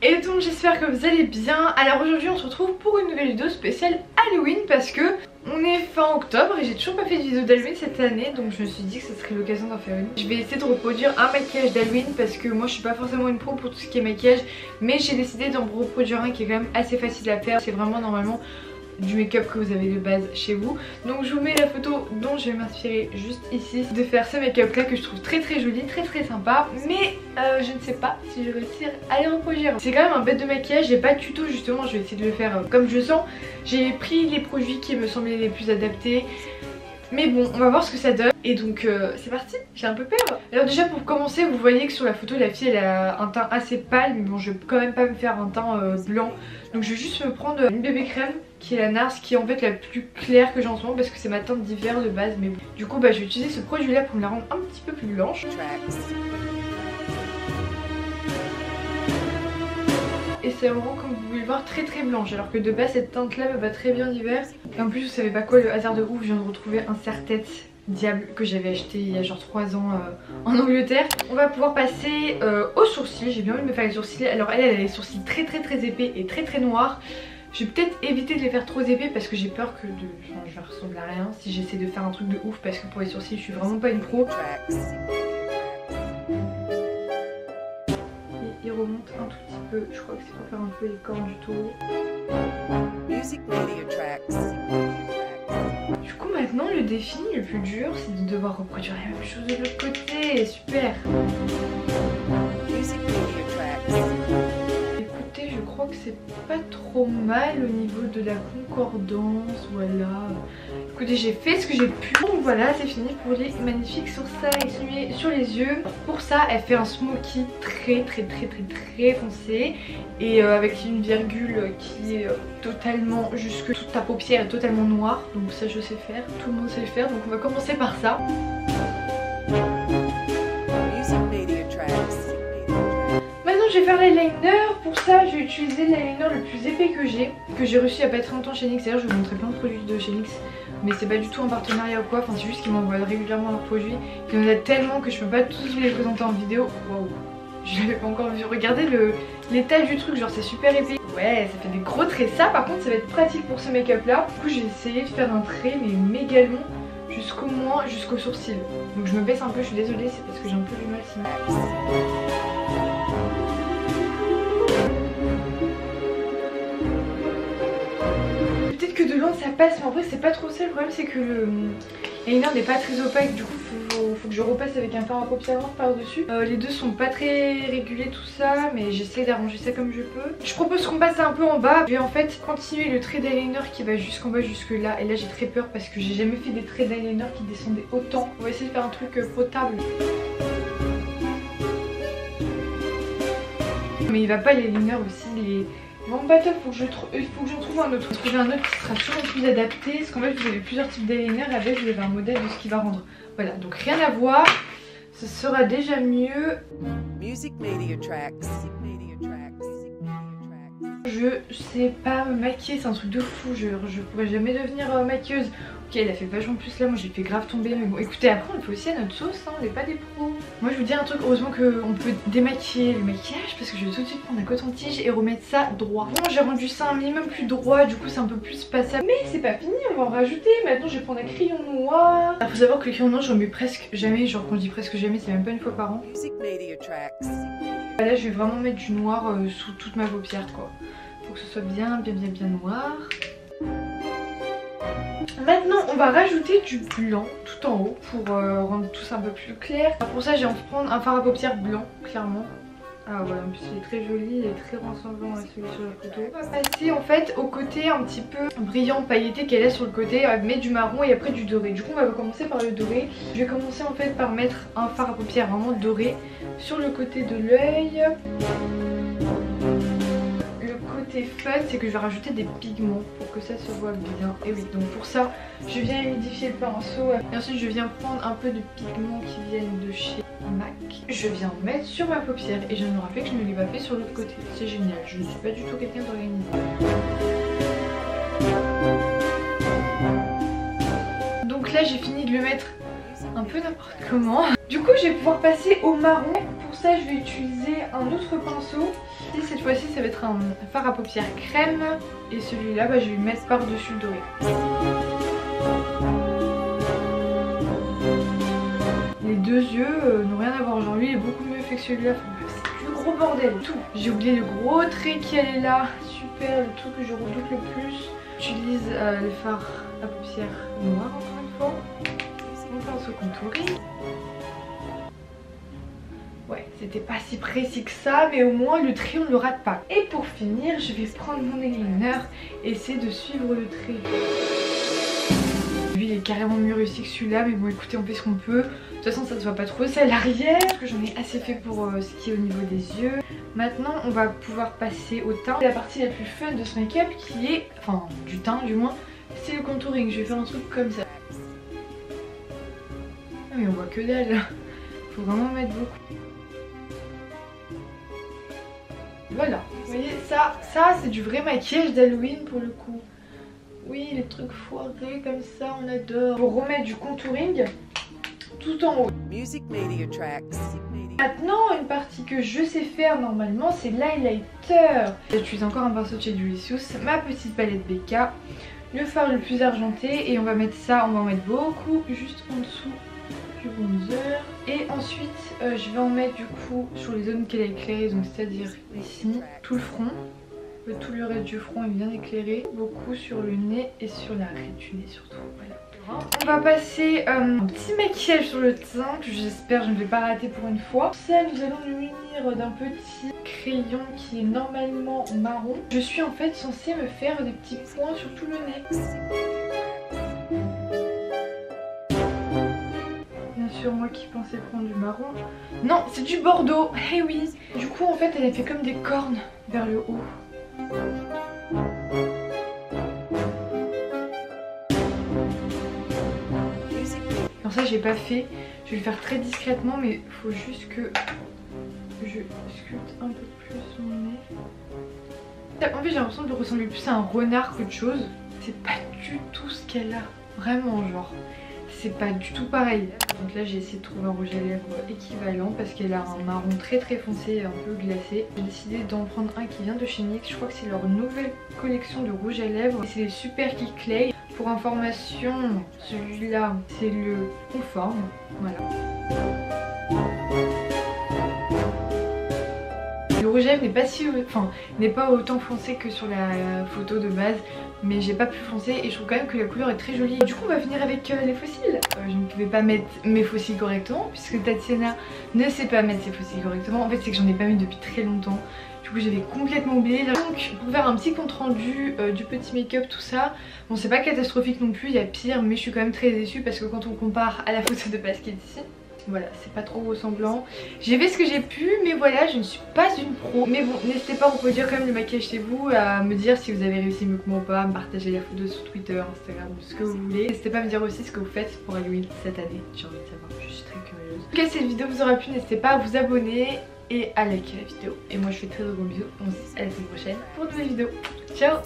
Et donc j'espère que vous allez bien. Alors aujourd'hui on se retrouve pour une nouvelle vidéo spéciale Halloween parce que on est fin octobre et j'ai toujours pas fait de vidéo d'Halloween cette année, donc je me suis dit que ce serait l'occasion d'en faire une. Je vais essayer de reproduire un maquillage d'Halloween parce que moi je suis pas forcément une pro pour tout ce qui est maquillage, mais j'ai décidé d'en reproduire un qui est quand même assez facile à faire. C'est vraiment normalement du make-up que vous avez de base chez vous. Donc je vous mets la photo dont je vais m'inspirer juste ici de faire ce make-up là que je trouve très joli, très sympa. Mais je ne sais pas si je vais réussir à les reproduire. C'est quand même un bête de maquillage, j'ai pas de tuto justement, je vais essayer de le faire comme je sens. J'ai pris les produits qui me semblaient les plus adaptés. Mais bon, on va voir ce que ça donne. Et donc c'est parti, j'ai un peu peur. Alors déjà pour commencer, vous voyez que sur la photo la fille elle a un teint assez pâle. Mais bon, je vais quand même pas me faire un teint blanc. Donc je vais juste me prendre une bébé crème qui est la NARS, qui est en fait la plus claire que j'ai en ce moment parce que c'est ma teinte d'hiver de base. Mais bon, du coup bah, je vais utiliser ce produit là pour me la rendre un petit peu plus blanche. Et c'est vraiment, comme vous pouvez le voir, très blanche, alors que de base cette teinte là me va très bien l'hiver. Et en plus vous savez pas quoi, le hasard de ouf, je viens de retrouver un serre-tête diable que j'avais acheté il y a genre 3 ans en Angleterre. On va pouvoir passer aux sourcils. J'ai bien envie de me faire les sourcils. Alors elle a les sourcils très épais et très noirs. Je vais peut-être éviter de les faire trop épais parce que j'ai peur que je vais ressembler à rien si j'essaie de faire un truc de ouf, parce que pour les sourcils je suis vraiment pas une pro. Il remonte un tout petit peu, je crois que c'est pour faire un peu les cornes du taureau. Du coup maintenant le défi le plus dur c'est de devoir reproduire la même chose de l'autre côté. Super. Écoutez, je crois que c'est pas trop mal au niveau de la concordance, voilà. Écoutez, j'ai fait ce que j'ai pu. Donc voilà, c'est fini pour les magnifiques sourcils sur les yeux. Pour ça, elle fait un smoky très foncé et avec une virgule qui est totalement jusque toute ta paupière est totalement noire. Donc ça je sais faire, tout le monde sait le faire. Donc on va commencer par ça. Maintenant je vais faire l'eyeliner. Pour ça je vais utiliser l'eyeliner le plus épais que j'ai reçu il y a pas très longtemps chez NYX. D'ailleurs je vais vous montrer plein de produits de chez NYX, mais c'est pas du tout un partenariat ou quoi, enfin c'est juste qu'ils m'envoient régulièrement leurs produits. Il y en a tellement que je peux pas tous vous les présenter en vidéo. Waouh, je l'avais pas encore vu. Regardez l'état du truc, genre c'est super épais. Ouais, ça fait des gros traits. Ça par contre ça va être pratique pour ce make-up là. Du coup j'ai essayé de faire un trait mais méga long jusqu'au sourcil. Donc je me baisse un peu, je suis désolée, c'est parce que j'ai un peu du mal sinon. Peut-être que de loin ça passe, mais en vrai c'est pas trop ça. Le problème c'est que le liner n'est pas très opaque, du coup faut que je repasse avec un fard à paupières noir par dessus. Les deux sont pas très régulés tout ça, mais j'essaie d'arranger ça comme je peux. Je propose qu'on passe un peu en bas. Je vais en fait continuer le trait d'eyeliner qui va jusqu'en bas jusque là. Et là j'ai très peur parce que j'ai jamais fait des traits d'eyeliner qui descendaient autant. On va essayer de faire un truc potable. Mais il va pas l'eyeliner aussi, il est vraiment pas top. Il faut que j'en trouve un autre. Trouver un autre qui sera sûrement plus adapté. Parce qu'en fait vous avez plusieurs types d'eyeliner, avec vous avez un modèle de ce qui va rendre. Voilà, donc rien à voir, ce sera déjà mieux. Je sais pas me maquiller, c'est un truc de fou, je pourrais jamais devenir maquilleuse. Ok, elle a fait vachement plus là, moi j'ai fait grave tomber, mais bon écoutez, après on le fait aussi à notre sauce, hein, on n'est pas des pros. Moi je vous dis un truc, heureusement qu'on peut démaquiller le maquillage parce que je vais tout de suite prendre un coton-tige et remettre ça droit. Bon, j'ai rendu ça un minimum plus droit, du coup c'est un peu plus passable. Mais c'est pas fini, on va en rajouter. Maintenant je vais prendre un crayon noir. Alors, faut savoir que le crayon noir j'en mets presque jamais, genre quand je dis presque jamais c'est même pas une fois par an. Là je vais vraiment mettre du noir sous toute ma paupière quoi. Faut que ce soit bien noir. Maintenant on va rajouter du blanc tout en haut pour rendre tout ça un peu plus clair. Alors, pour ça j'ai envie de prendre un fard à paupières blanc clairement. Ah voilà, en plus il est très joli, il est très ressemblant à celui sur la photo. On va passer en fait au côté un petit peu brillant, pailleté qu'elle a sur le côté, avec du marron et après du doré. Du coup on va commencer par le doré. Je vais commencer en fait par mettre un fard à paupières vraiment doré sur le côté de l'œil. Fun, c'est que je vais rajouter des pigments pour que ça se voit bien. Et oui, donc pour ça je viens humidifier le pinceau et ensuite je viens prendre un peu de pigments qui viennent de chez MAC. Je viens mettre sur ma paupière et je me rappelle que je ne l'ai pas fait sur l'autre côté. C'est génial, je ne suis pas du tout quelqu'un d'organisé. Donc là j'ai fini de le mettre un peu n'importe comment. Du coup je vais pouvoir passer au marron. Pour ça je vais utiliser un autre pinceau. Et cette fois-ci ça va être un fard à paupières crème. Et celui-là je vais le mettre par-dessus le doré. Les deux yeux n'ont rien à voir, genre lui il est beaucoup mieux fait que celui-là. C'est du gros bordel, tout. J'ai oublié le gros trait qui allait là. Super, le truc que je redoute le plus. J'utilise les fards à paupières noires encore une fois. Mon pinceau contouring. Ouais, c'était pas si précis que ça, mais au moins le trait on ne le rate pas. Et pour finir, je vais prendre mon eyeliner et essayer de suivre le trait. Lui il est carrément mieux réussi que celui-là, mais bon écoutez, on fait ce qu'on peut. De toute façon ça se voit pas trop, c'est à l'arrière. Parce que j'en ai assez fait pour ce qui est au niveau des yeux. Maintenant on va pouvoir passer au teint. La partie la plus fun de ce make-up qui est, enfin du teint du moins, c'est le contouring. Je vais faire un truc comme ça. Ah mais on voit que dalle. Faut vraiment mettre beaucoup. Voilà, vous voyez ça c'est du vrai maquillage d'Halloween pour le coup. Oui, les trucs foirés comme ça, on adore. Pour remettre du contouring tout en haut. Maintenant, une partie que je sais faire normalement, c'est l'highlighter. J'utilise encore un pinceau de chez Delicious, ma petite palette BK, le fard le plus argenté et on va mettre ça, on va en mettre beaucoup juste en dessous du bronzer. Et ensuite, je vais en mettre du coup sur les zones qu'elle a éclairées, donc c'est-à-dire ici, tout le front. Tout le reste du front est bien éclairé, beaucoup sur le nez et sur l'arrêt du nez surtout. Voilà. On va passer un petit maquillage sur le teint que j'espère je ne vais pas rater pour une fois. Pour ça nous allons nous munir d'un petit crayon qui est normalement marron. Je suis en fait censée me faire des petits points sur tout le nez. Bien sûr moi qui pensais prendre du marron. Non, c'est du bordeaux, eh oui. Du coup en fait elle a fait comme des cornes vers le haut. Alors ça j'ai pas fait, je vais le faire très discrètement mais il faut juste que je sculpte un peu plus mon nez. En fait j'ai l'impression de ressembler plus à un renard qu'autre chose. C'est pas du tout ce qu'elle a, vraiment genre. C'est pas du tout pareil. Donc là j'ai essayé de trouver un rouge à lèvres équivalent parce qu'elle a un marron très foncé et un peu glacé. J'ai décidé d'en prendre un qui vient de chez NYX. Je crois que c'est leur nouvelle collection de rouge à lèvres. C'est les Super Key Clay. Pour information, celui-là c'est le conforme. Voilà. Le rouge à lèvres n'est pas autant foncé que sur la photo de base, mais j'ai pas pu foncer et je trouve quand même que la couleur est très jolie. Du coup on va finir avec les fossiles. Je ne pouvais pas mettre mes fossiles correctement puisque Tatiana ne sait pas mettre ses fossiles correctement. En fait c'est que j'en ai pas mis depuis très longtemps. Du coup j'avais complètement oublié. Donc pour faire un petit compte rendu du petit make-up tout ça, bon c'est pas catastrophique non plus, il y a pire, mais je suis quand même très déçue parce que quand on compare à la photo de base qui est ici, voilà, c'est pas trop ressemblant. J'ai fait ce que j'ai pu, mais voilà, je ne suis pas une pro. Mais bon, n'hésitez pas à reproduire quand même le maquillage chez vous, à me dire si vous avez réussi mieux que moi ou pas, à me partager la photo sur Twitter, Instagram, ce que vous voulez. N'hésitez pas à me dire aussi ce que vous faites pour Halloween cette année, j'ai envie de savoir, je suis très curieuse. En tout cas, si cette vidéo vous aura plu, n'hésitez pas à vous abonner et à liker la vidéo. Et moi je fais très gros bisous, on se dit à la semaine prochaine pour de nouvelles vidéos. Ciao.